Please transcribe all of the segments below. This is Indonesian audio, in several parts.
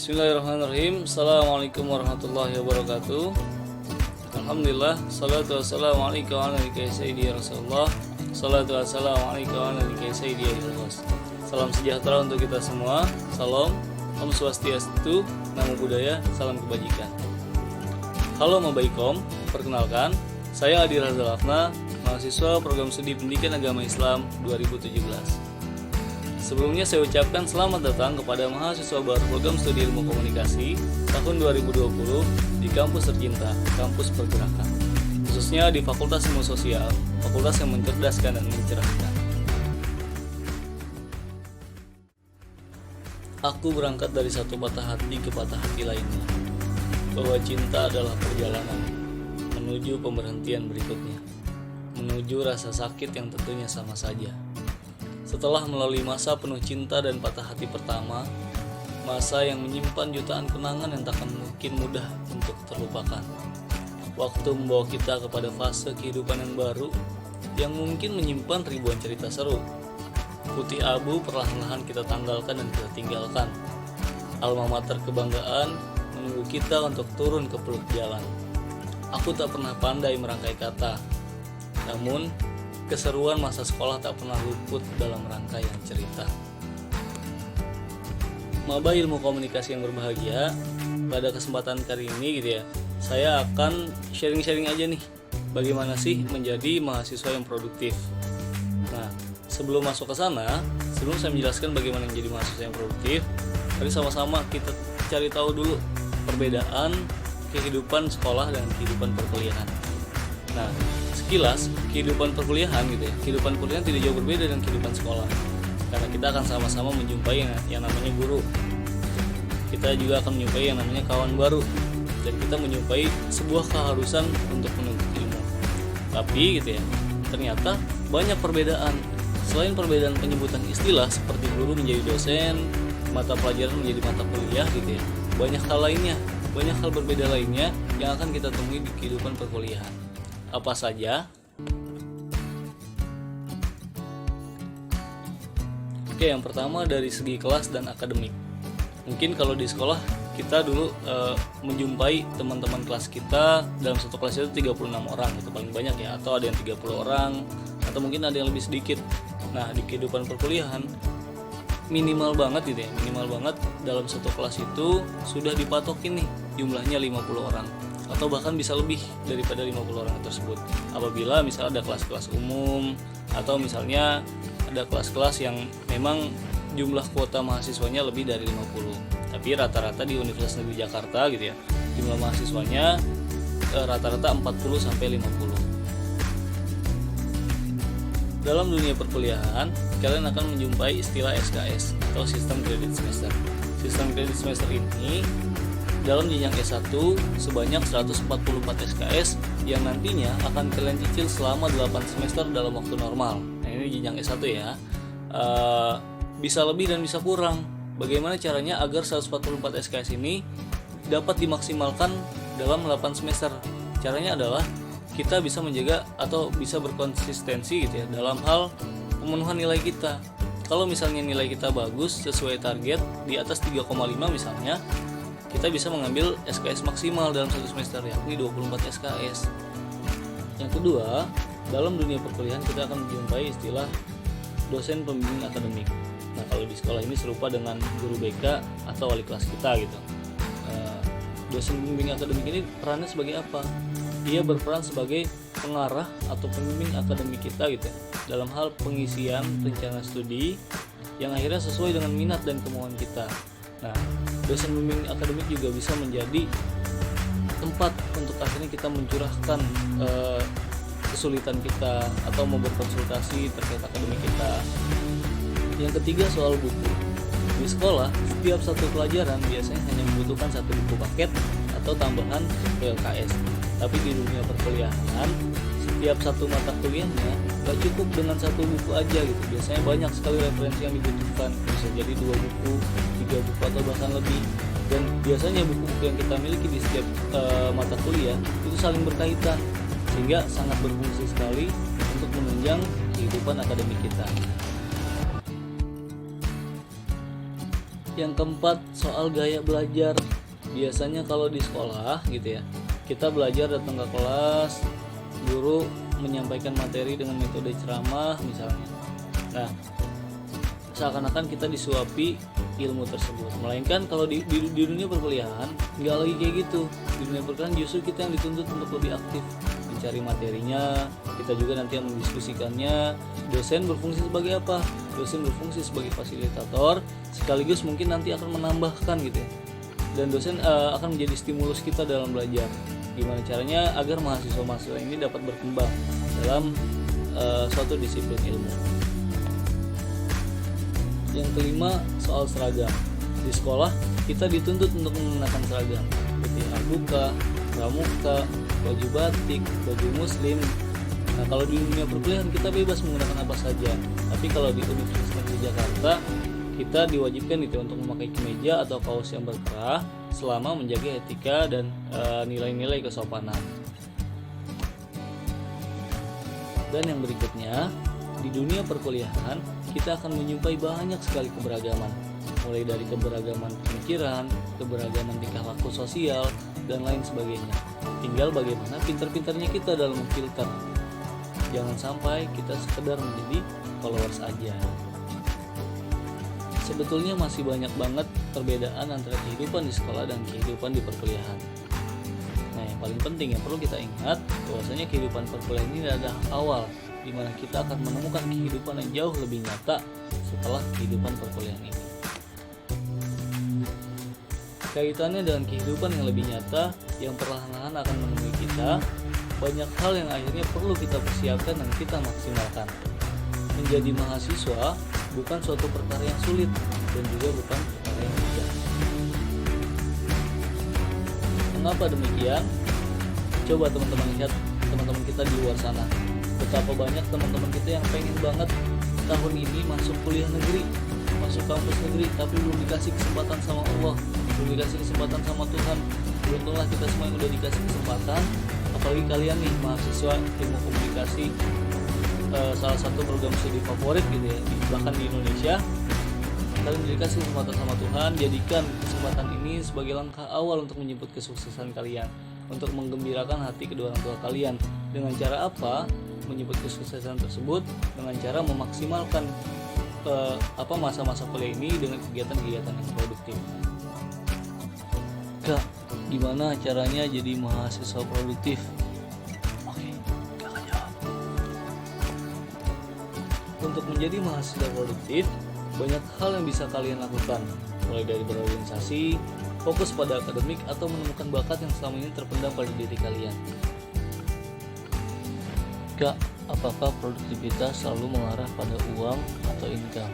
Bismillahirrahmanirrahim. Assalamualaikum warahmatullahi wabarakatuh. Alhamdulillah, salatu wassalamu alaikum wa ala sayyidina Rasulullah. Salatu wassalamu alaikum wa ala sayyidina Rasulullah. Salam sejahtera untuk kita semua. Salam, Om Swastiastu, Namo Buddhaya, salam kebajikan. Halo Mabaikom, perkenalkan, saya Adi Razal Afna, mahasiswa Program Studi Pendidikan Agama Islam 2017. Sebelumnya saya ucapkan selamat datang kepada mahasiswa baru Program Studi Ilmu Komunikasi tahun 2020 di kampus tercinta, kampus pergerakan, khususnya di Fakultas Ilmu Sosial, fakultas yang mencerdaskan dan mencerahkan. Aku berangkat dari satu patah hati ke patah hati lainnya, bahwa cinta adalah perjalanan menuju pemberhentian berikutnya, menuju rasa sakit yang tentunya sama saja. Setelah melalui masa penuh cinta dan patah hati pertama, masa yang menyimpan jutaan kenangan yang takkan mungkin mudah untuk terlupakan. Waktu membawa kita kepada fase kehidupan yang baru, yang mungkin menyimpan ribuan cerita seru. Putih abu perlahan-lahan kita tanggalkan dan kita tinggalkan. Alma mater kebanggaan menunggu kita untuk turun ke peluk jalan. Aku tak pernah pandai merangkai kata, namun keseruan masa sekolah tak pernah luput dalam rangkaian cerita. Maba Ilmu Komunikasi yang berbahagia, pada kesempatan kali ini gitu ya, saya akan sharing-sharing aja nih, bagaimana sih menjadi mahasiswa yang produktif. Nah, sebelum masuk ke sana, sebelum saya menjelaskan bagaimana menjadi mahasiswa yang produktif, mari sama-sama kita cari tahu dulu perbedaan kehidupan sekolah dan kehidupan perkuliahan. Nah, sekilas kehidupan perkuliahan gitu ya, kehidupan perkuliahan tidak jauh berbeda dengan kehidupan sekolah, karena kita akan sama-sama menjumpai yang namanya guru, kita juga akan menjumpai yang namanya kawan baru, dan kita menjumpai sebuah keharusan untuk menuntut ilmu. Tapi gitu ya, ternyata banyak perbedaan. Selain perbedaan penyebutan istilah seperti guru menjadi dosen, mata pelajaran menjadi mata kuliah gitu ya, banyak hal lainnya, banyak hal berbeda lainnya yang akan kita temui di kehidupan perkuliahan. Apa saja? Oke, yang pertama dari segi kelas dan akademik. Mungkin kalau di sekolah kita dulu menjumpai teman-teman kelas kita, dalam satu kelas itu 36 orang, itu paling banyak ya, atau ada yang 30 orang, atau mungkin ada yang lebih sedikit. Nah, di kehidupan perkuliahan minimal banget gitu ya, minimal banget dalam satu kelas itu sudah dipatokin nih jumlahnya 50 orang. Atau bahkan bisa lebih daripada 50 orang tersebut. Apabila misalnya ada kelas-kelas umum, atau misalnya ada kelas-kelas yang memang jumlah kuota mahasiswanya lebih dari 50. Tapi rata-rata di Universitas Negeri Jakarta gitu ya, jumlah mahasiswanya rata-rata 40 sampai 50. Dalam dunia perkuliahan, kalian akan menjumpai istilah SKS atau sistem kredit semester. Sistem kredit semester ini dalam jenjang S1 sebanyak 144 SKS yang nantinya akan kalian cicil selama 8 semester dalam waktu normal. Nah, ini jenjang S1 ya. Bisa lebih dan bisa kurang. Bagaimana caranya agar 144 SKS ini dapat dimaksimalkan dalam 8 semester? Caranya adalah kita bisa menjaga atau bisa berkonsistensi gitu ya dalam hal pemenuhan nilai kita. Kalau misalnya nilai kita bagus sesuai target di atas 3,5 misalnya, kita bisa mengambil SKS maksimal dalam satu semester, yakni 24 SKS. Yang kedua, dalam dunia perkuliahan kita akan menjumpai istilah dosen pembimbing akademik. Nah, kalau di sekolah ini serupa dengan guru BK atau wali kelas kita gitu. Dosen pembimbing akademik ini perannya sebagai apa? Dia berperan sebagai pengarah atau pembimbing akademik kita gitu, dalam hal pengisian rencana studi yang akhirnya sesuai dengan minat dan kemauan kita. Nah, dosen pembimbing akademik juga bisa menjadi tempat untuk akhirnya kita mencurahkan kesulitan kita atau berkonsultasi terkait akademik kita. Yang ketiga, soal buku. Di sekolah, setiap satu pelajaran biasanya hanya membutuhkan satu buku paket atau tambahan LKS. Tapi di dunia perkuliahan, setiap satu mata kuliahnya gak cukup dengan satu buku aja gitu. Biasanya banyak sekali referensi yang dibutuhkan, bisa jadi 2 buku, 3 buku atau bahkan lebih. Dan biasanya buku-buku yang kita miliki di setiap mata kuliah itu saling berkaitan, sehingga sangat berfungsi sekali untuk menunjang kehidupan akademik kita. Yang keempat, soal gaya belajar. Biasanya kalau di sekolah gitu ya, kita belajar datang ke kelas, guru menyampaikan materi dengan metode ceramah misalnya. Nah, seakan-akan kita disuapi ilmu tersebut. Melainkan kalau di dunia perkuliahan nggak lagi kayak gitu. Di dunia perkuliahan justru kita yang dituntut untuk lebih aktif mencari materinya. Kita juga nanti yang mendiskusikannya. Dosen berfungsi sebagai apa? Dosen berfungsi sebagai fasilitator, sekaligus mungkin nanti akan menambahkan gitu ya. Dan dosen akan menjadi stimulus kita dalam belajar. Gimana caranya agar mahasiswa-mahasiswa ini dapat berkembang dalam suatu disiplin ilmu. Yang kelima, soal seragam. Di sekolah kita dituntut untuk menggunakan seragam seperti pramuka, pramuka, baju batik, baju muslim. Nah, kalau di dunia perkuliahan kita bebas menggunakan apa saja. Tapi kalau di Universitas Negeri Jakarta kita diwajibkan gitu untuk memakai kemeja atau kaos yang berkerah selama menjaga etika dan nilai-nilai kesopanan. Dan yang berikutnya, di dunia perkuliahan kita akan menjumpai banyak sekali keberagaman, mulai dari keberagaman pemikiran, keberagaman tingkah laku sosial, dan lain sebagainya. Tinggal bagaimana pintar-pintarnya kita dalam memfilter. Jangan sampai kita sekedar menjadi followers aja. Sebetulnya masih banyak banget perbedaan antara kehidupan di sekolah dan kehidupan di perkuliahan. Nah, yang paling penting yang perlu kita ingat bahwasanya kehidupan perkuliahan ini adalah awal di mana kita akan menemukan kehidupan yang jauh lebih nyata setelah kehidupan perkuliahan ini. Kaitannya dengan kehidupan yang lebih nyata yang perlahan-lahan akan menemui kita, banyak hal yang akhirnya perlu kita persiapkan dan kita maksimalkan. Menjadi mahasiswa bukan suatu perkara yang sulit dan juga bukan perkara yang mudah. Mengapa demikian? Coba teman-teman lihat teman-teman kita di luar sana. Betapa banyak teman-teman kita yang pengen banget tahun ini masuk kuliah negeri, masuk kampus negeri, tapi belum dikasih kesempatan sama Allah, belum dikasih kesempatan sama Tuhan. Beruntunglah kita semua yang udah dikasih kesempatan, apalagi kalian nih mahasiswa ilmu komunikasi, salah satu program studi favorit gitu ya, bahkan di Indonesia. Kalian dikasih kesempatan sama Tuhan, jadikan kesempatan ini sebagai langkah awal untuk menjemput kesuksesan kalian, untuk menggembirakan hati kedua orang tua kalian. Dengan cara apa? Menyebut kesuksesan tersebut dengan cara memaksimalkan masa-masa kuliah ini dengan kegiatan-kegiatan yang produktif. Kak, gimana caranya jadi mahasiswa produktif? Oke, Kak akan jawab. Untuk menjadi mahasiswa produktif, banyak hal yang bisa kalian lakukan, mulai dari berorganisasi, fokus pada akademik, atau menemukan bakat yang selama ini terpendam pada diri kalian. Kak, apakah produktivitas selalu mengarah pada uang atau income?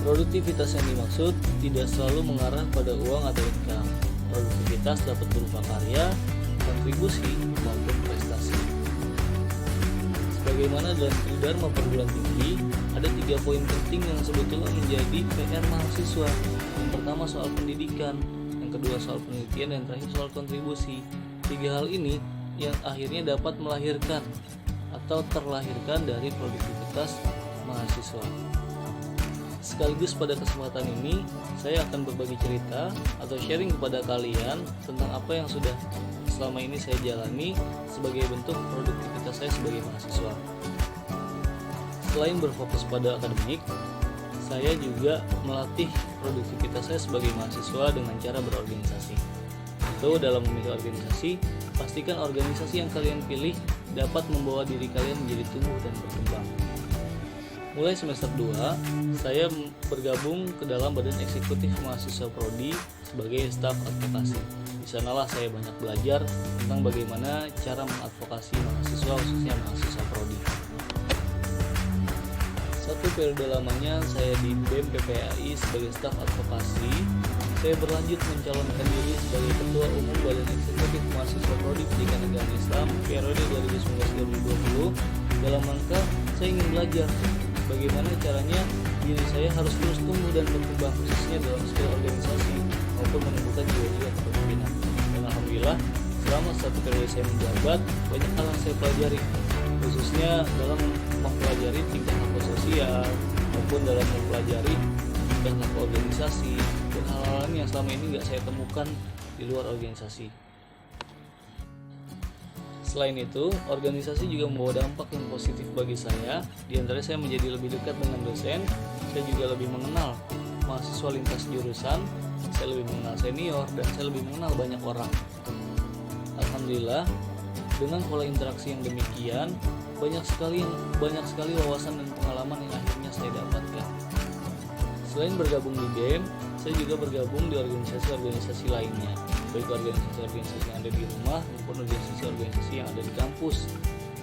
Produktivitas yang dimaksud tidak selalu mengarah pada uang atau income. Produktivitas dapat berupa karya, kontribusi, maupun prestasi. Sebagaimana dalam Tridharma Perguruan Tinggi, ada 3 poin penting yang sebetulnya menjadi PR mahasiswa. Yang pertama soal pendidikan, yang kedua soal penelitian, dan terakhir soal kontribusi. 3 hal ini yang akhirnya dapat melahirkan atau terlahirkan dari produktivitas mahasiswa. Sekaligus pada kesempatan ini saya akan berbagi cerita atau sharing kepada kalian tentang apa yang sudah selama ini saya jalani sebagai bentuk produktivitas saya sebagai mahasiswa. Selain berfokus pada akademik, saya juga melatih produktivitas saya sebagai mahasiswa dengan cara berorganisasi. Itu dalam memilih organisasi, pastikan organisasi yang kalian pilih dapat membawa diri kalian menjadi tumbuh dan berkembang. Mulai semester 2, saya bergabung ke dalam Badan Eksekutif Mahasiswa Prodi sebagai staf advokasi. Di sanalah saya banyak belajar tentang bagaimana cara mengadvokasi mahasiswa, khususnya mahasiswa Prodi. 1 periode lamanya saya di BEM PPAI sebagai staf advokasi. Saya berlanjut mencalonkan diri sebagai Ketua Umum Badan Eksekutif Mahasiswa Prodi Pendidikan Agama Islam periode 2019-2020 dalam rangka saya ingin belajar bagaimana caranya diri saya harus terus tumbuh dan berkembang, khususnya dalam skill organisasi maupun menumbuhkan jiwa-jiwa kepemimpinan. Dan alhamdulillah selama 1 periode saya menjabat, banyak hal yang saya pelajari, khususnya dalam mempelajari tingkah laku sosial, maupun dalam mempelajari teknik organisasi dan hal-hal yang selama ini nggak saya temukan di luar organisasi. Selain itu, organisasi juga membawa dampak yang positif bagi saya. Di antaranya saya menjadi lebih dekat dengan dosen, saya juga lebih mengenal mahasiswa lintas jurusan, saya lebih mengenal senior, dan saya lebih mengenal banyak orang. Alhamdulillah, dengan pola interaksi yang demikian, banyak sekali wawasan dan pengalaman yang akhirnya saya dapatkan. Selain bergabung di BEM, saya juga bergabung di organisasi-organisasi lainnya, baik organisasi-organisasi yang ada di rumah maupun organisasi-organisasi yang ada di kampus,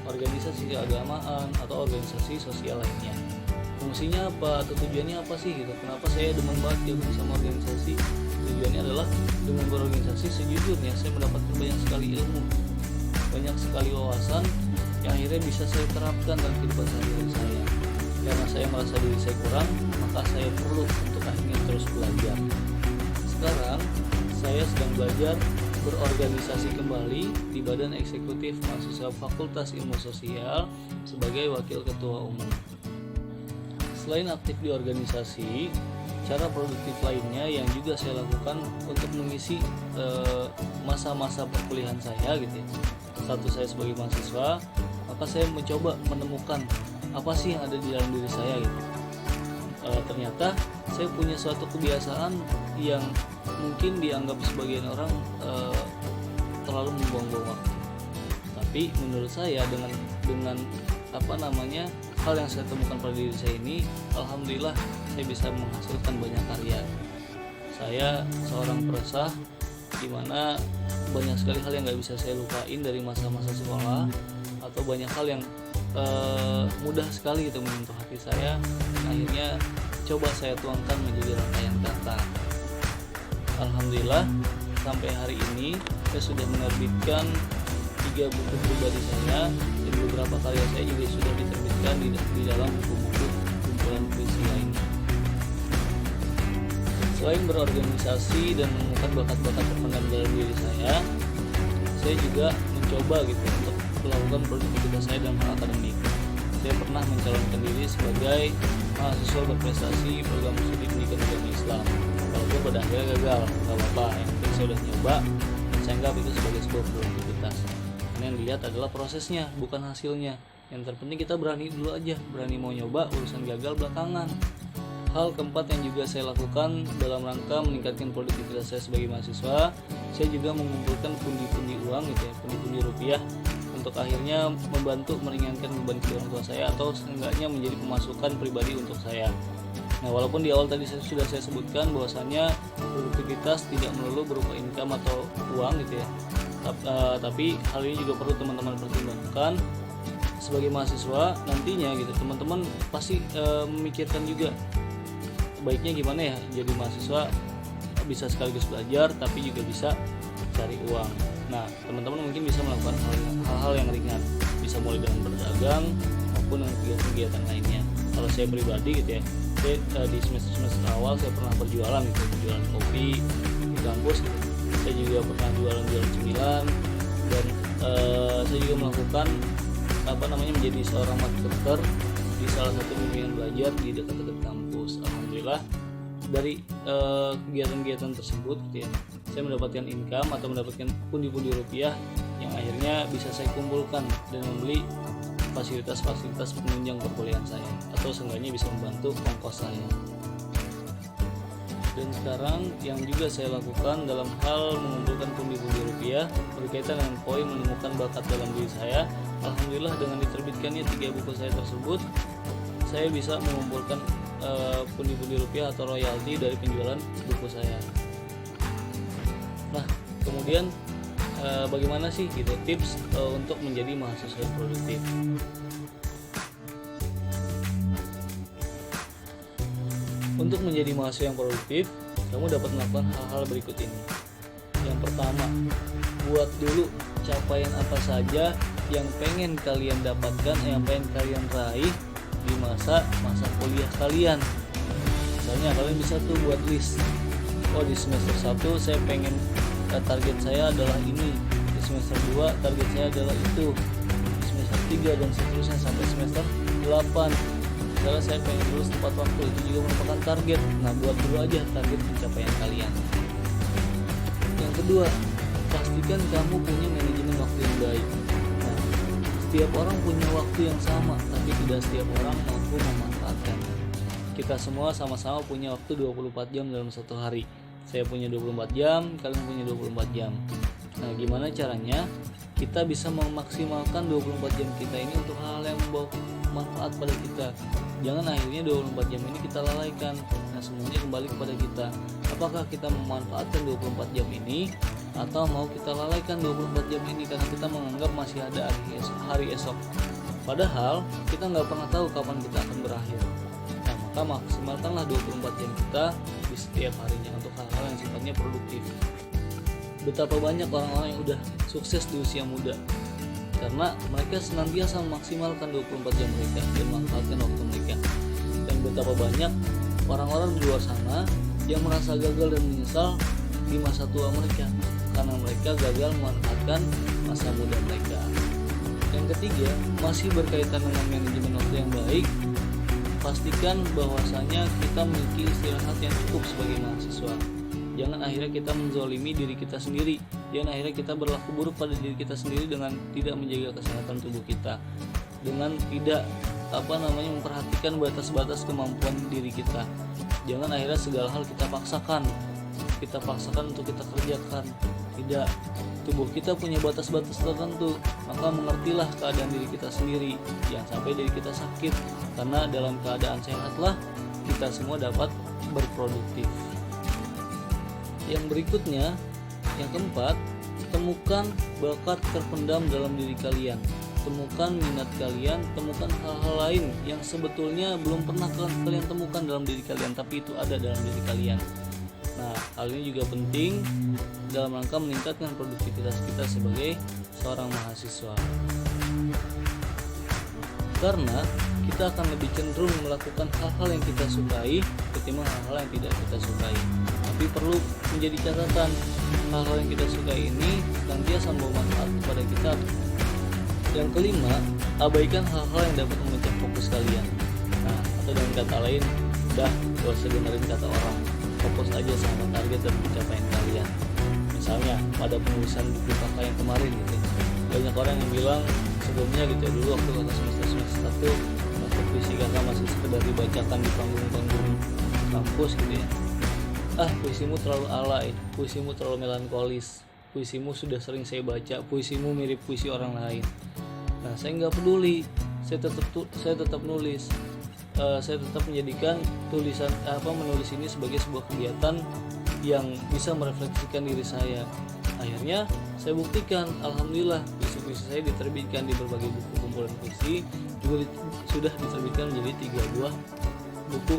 organisasi keagamaan atau organisasi sosial lainnya. Fungsinya apa atau tujuannya apa sih gitu? Kenapa saya demen banget gabung sama organisasi? Tujuannya adalah dengan berorganisasi sejujurnya saya mendapatkan banyak sekali ilmu, banyak sekali wawasan yang akhirnya bisa saya terapkan dalam kehidupan sehari-hari saya. Karena saya merasa diri saya kurang, maka saya perlu untuk akhirnya terus belajar. Sekarang saya sedang belajar berorganisasi kembali di Badan Eksekutif Mahasiswa Fakultas Ilmu Sosial sebagai Wakil Ketua Umum. Selain aktif di organisasi, cara produktif lainnya yang juga saya lakukan untuk mengisi masa-masa perkuliahan saya gitu ya. Satu, saya sebagai mahasiswa, maka saya mencoba menemukan apa sih yang ada di dalam diri saya gitu. Ternyata saya punya suatu kebiasaan yang mungkin dianggap sebagian orang terlalu membuang-buang waktu. Tapi menurut saya dengan hal yang saya temukan pada diri saya ini, alhamdulillah saya bisa menghasilkan banyak karya. Saya seorang peresah di mana banyak sekali hal yang nggak bisa saya lupain dari masa-masa sekolah, atau banyak hal yang mudah sekali itu menyentuh hati saya. Akhirnya coba saya tuangkan menjadi rangkaian kata. Alhamdulillah sampai hari ini saya sudah menerbitkan 3 buku pribadi saya, dan beberapa karya saya juga sudah diterbitkan di dalam buku-buku kumpulan puisi lainnya. Selain berorganisasi dan menemukan bakat-bakat terpendam dalam diri saya juga mencoba gitu untuk melakukan produktivitas saya dalam hal akademik. Saya pernah mencalonkan diri sebagai mahasiswa berprestasi program studi pendidikan agama Islam. Walaupun pada akhirnya gagal, gak apa-apa. Yang penting saya udah nyoba, dan saya anggap itu sebagai sebuah produktivitas. Karena yang dilihat adalah prosesnya, bukan hasilnya. Yang terpenting kita berani dulu aja, berani mau nyoba, urusan gagal belakangan. Hal keempat yang juga saya lakukan dalam rangka meningkatkan produktivitas saya sebagai mahasiswa, saya juga mengumpulkan pundi-pundi uang gitu ya, pundi-pundi rupiah, untuk akhirnya membantu meringankan beban kedua orang tua saya, atau seenggaknya menjadi pemasukan pribadi untuk saya. Nah, walaupun di awal tadi sudah saya sebutkan bahwasannya produktivitas tidak melulu berupa income atau uang gitu ya, tapi hal ini juga perlu teman-teman pertimbangkan sebagai mahasiswa nantinya gitu. Teman-teman pasti memikirkan juga baiknya gimana ya jadi mahasiswa bisa sekaligus belajar tapi juga bisa cari uang. Nah, teman-teman mungkin bisa melakukan hal-hal yang ringan, bisa mulai dengan berdagang maupun dengan kegiatan-kegiatan lainnya. Kalau saya pribadi gitu ya, saya di semester awal saya pernah berjualan gitu, jualan kopi di kampus gitu. Saya juga pernah jualan cemilan, dan saya juga melakukan menjadi seorang marketer di salah satu bimbingan belajar di dekat-dekat kampus. Alhamdulillah dari kegiatan-kegiatan tersebut gitu ya, saya mendapatkan income atau mendapatkan pundi-pundi rupiah yang akhirnya bisa saya kumpulkan dan membeli fasilitas-fasilitas penunjang perkuliahan saya, atau seenggaknya bisa membantu ongkos saya. Dan sekarang yang juga saya lakukan dalam hal mengumpulkan pundi-pundi rupiah berkaitan dengan poin menemukan bakat dalam diri saya. Alhamdulillah dengan diterbitkannya 3 buku saya tersebut, saya bisa mengumpulkan pundi-pundi rupiah atau royalti dari penjualan buku saya. Nah, kemudian bagaimana sih gitu tips untuk menjadi mahasiswa yang produktif? Untuk menjadi mahasiswa yang produktif, kamu dapat melakukan hal-hal berikut ini. Yang pertama, buat dulu capaian apa saja yang pengen kalian dapatkan, yang pengen kalian raih di masa kuliah kalian. Misalnya kalian bisa tuh buat list, oh di semester 1 saya pengen target saya adalah ini, di semester 2 target saya adalah itu, di semester 3 dan seterusnya sampai semester 8. misalnya saya pengen lulus tepat waktu, itu juga merupakan target. Nah, buat dulu aja target pencapaian kalian. Yang kedua, pastikan kamu punya manajemen waktu yang baik. Nah, setiap orang punya waktu yang sama, tapi tidak setiap orang mampu memanfaatkannya. Kita semua sama-sama punya waktu 24 jam dalam satu hari. Saya punya 24 jam, kalian punya 24 jam. Nah, gimana caranya kita bisa memaksimalkan 24 jam kita ini untuk hal-hal yang membawa manfaat pada kita. Jangan akhirnya 24 jam ini kita lalaikan. Nah, semuanya kembali kepada kita. Apakah kita memanfaatkan 24 jam ini atau mau kita lalaikan 24 jam ini karena kita menganggap masih ada hari esok. Padahal kita nggak pernah tahu kapan kita akan berakhir. Nah, maka maksimalkanlah 24 jam kita di setiap harinya untuk hal-hal yang sifatnya produktif. Betapa banyak orang-orang yang udah sukses di usia muda karena mereka senantiasa memaksimalkan 24 jam mereka dan memanfaatkan waktu mereka. Dan betapa banyak orang-orang di luar sana yang merasa gagal dan menyesal di masa tua mereka karena mereka gagal memanfaatkan masa muda mereka. Yang ketiga, masih berkaitan dengan manajemen waktu yang baik, pastikan bahwasanya kita memiliki istirahat yang cukup sebagai mahasiswa. Jangan akhirnya kita menzolimi diri kita sendiri. Jangan akhirnya kita berlaku buruk pada diri kita sendiri dengan tidak menjaga kesehatan tubuh kita, dengan tidak memperhatikan batas-batas kemampuan diri kita. Jangan akhirnya segala hal kita paksakan untuk kita kerjakan. Tidak, tubuh kita punya batas-batas tertentu, maka mengertilah keadaan diri kita sendiri. Jangan sampai diri kita sakit, karena dalam keadaan sehatlah kita semua dapat berproduktif. Yang berikutnya, yang keempat, temukan bakat terpendam dalam diri kalian. Temukan minat kalian, temukan hal-hal lain yang sebetulnya belum pernah kalian temukan dalam diri kalian, tapi itu ada dalam diri kalian. Nah, hal ini juga penting dalam rangka meningkatkan produktivitas kita sebagai seorang mahasiswa. Karena kita akan lebih cenderung melakukan hal-hal yang kita sukai ketimbang hal-hal yang tidak kita sukai. Tapi perlu menjadi catatan, hal-hal yang kita sukai ini senantiasa membawa manfaat kepada kita. Yang kelima, abaikan hal-hal yang dapat memecah fokus kalian. Nah, atau dengan kata lain, udah gak usah dengerin kata orang, fokus aja sama target dan pencapaian kalian. Misalnya pada penulisan buku kakak yang kemarin gitu, banyak orang yang bilang sebelumnya gitu ya, dulu waktu kakak semester 1 waktu puisi kakak masih sekedar dibacakan di panggung-panggung kampus gitu ya. Puisimu terlalu alay, puisimu terlalu melankolis, puisimu sudah sering saya baca, puisimu mirip puisi orang lain. Nah, saya nggak peduli, saya tetap nulis. Saya tetap menjadikan menulis ini sebagai sebuah kegiatan yang bisa merefleksikan diri saya. Akhirnya saya buktikan, alhamdulillah puisi-puisi saya diterbitkan di berbagai buku kumpulan puisi, juga sudah diterbitkan menjadi 3 buah buku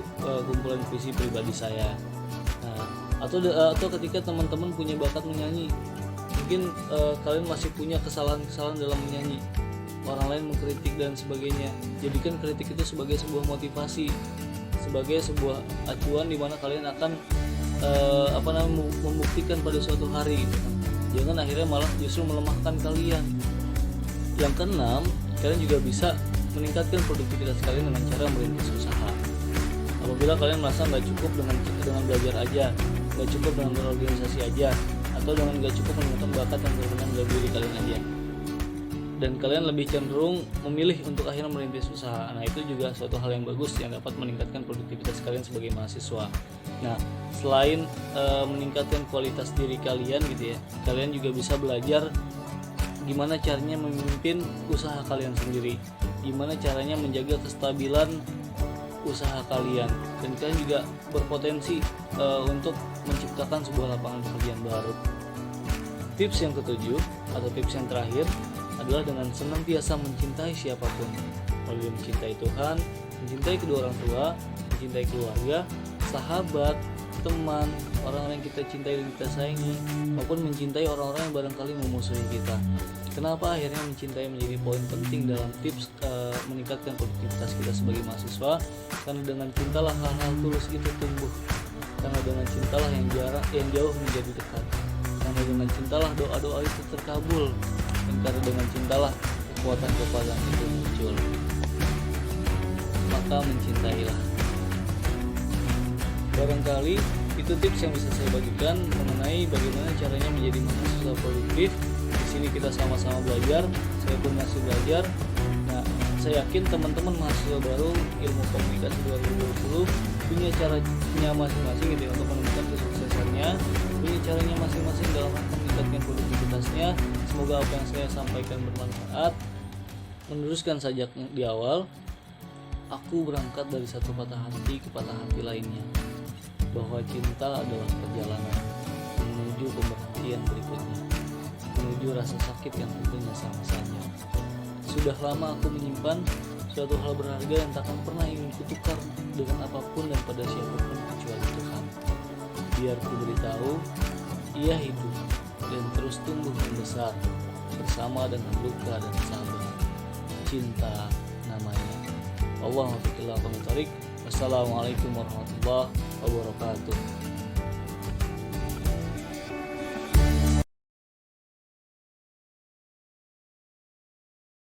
kumpulan puisi pribadi saya. Nah, atau ketika teman-teman punya bakat menyanyi, mungkin kalian masih punya kesalahan-kesalahan dalam menyanyi, orang lain mengkritik dan sebagainya, jadikan kritik itu sebagai sebuah motivasi, sebagai sebuah acuan di mana kalian akan membuktikan pada suatu hari gitu. Jangan akhirnya malah justru melemahkan kalian. Yang keenam, kalian juga bisa meningkatkan produktivitas kalian dengan cara merintis usaha. Apabila kalian merasa nggak cukup dengan belajar aja, nggak cukup dengan berorganisasi aja, atau dengan nggak cukup menemukan bakat yang terpendam dalam diri kalian aja, dan kalian lebih cenderung memilih untuk akhirnya merintis usaha. Nah, itu juga suatu hal yang bagus yang dapat meningkatkan produktivitas kalian sebagai mahasiswa. Nah, selain meningkatkan kualitas diri kalian gitu ya, kalian juga bisa belajar gimana caranya memimpin usaha kalian sendiri, gimana caranya menjaga kestabilan usaha kalian, dan kalian juga berpotensi untuk menciptakan sebuah lapangan pekerjaan baru. Tips yang ketujuh atau tips yang terakhir adalah dengan senantiasa mencintai siapapun, mulai mencintai Tuhan, mencintai kedua orang tua, mencintai keluarga, sahabat, teman, orang-orang yang kita cintai dan kita sayangi, maupun mencintai orang-orang yang barangkali memusuhi kita. Kenapa akhirnya mencintai menjadi poin penting dalam tips meningkatkan produktivitas kita sebagai mahasiswa? Karena dengan cintalah hal-hal tulus itu tumbuh. Karena dengan cintalah yang jauh menjadi dekat. Karena dengan cintalah doa-doa itu terkabul. Dan karena dengan cintalah kekuatan itu muncul. maka mencintailah. Barangkali itu tips yang bisa saya bagikan mengenai bagaimana caranya menjadi mahasiswa produktif. Di sini kita sama-sama belajar, saya pun masih belajar. Nah, saya yakin teman-teman mahasiswa baru ilmu komunikasi 2020 punya caranya masing-masing gitu ya, untuk menemukan kesuksesannya, punya caranya masing-masing dalam meningkatkan produktivitasnya. Semoga apa yang saya sampaikan bermanfaat. Meneruskan saja di awal, aku berangkat dari satu patah hati ke patah hati lainnya, bahwa cinta adalah perjalanan menuju pemberhentian berikutnya, menuju rasa sakit yang tentunya sama saja. Sudah lama aku menyimpan suatu hal berharga yang takkan pernah ingin kutukar dengan apapun dan pada siapapun kecuali Tuhan. Biar ku beritahu, ia hidup dan terus tumbuh membesar bersama dengan luka dan sabar. Cinta namanya. Allahumma Wassalamualaikum warahmatullahi wabarakatuh.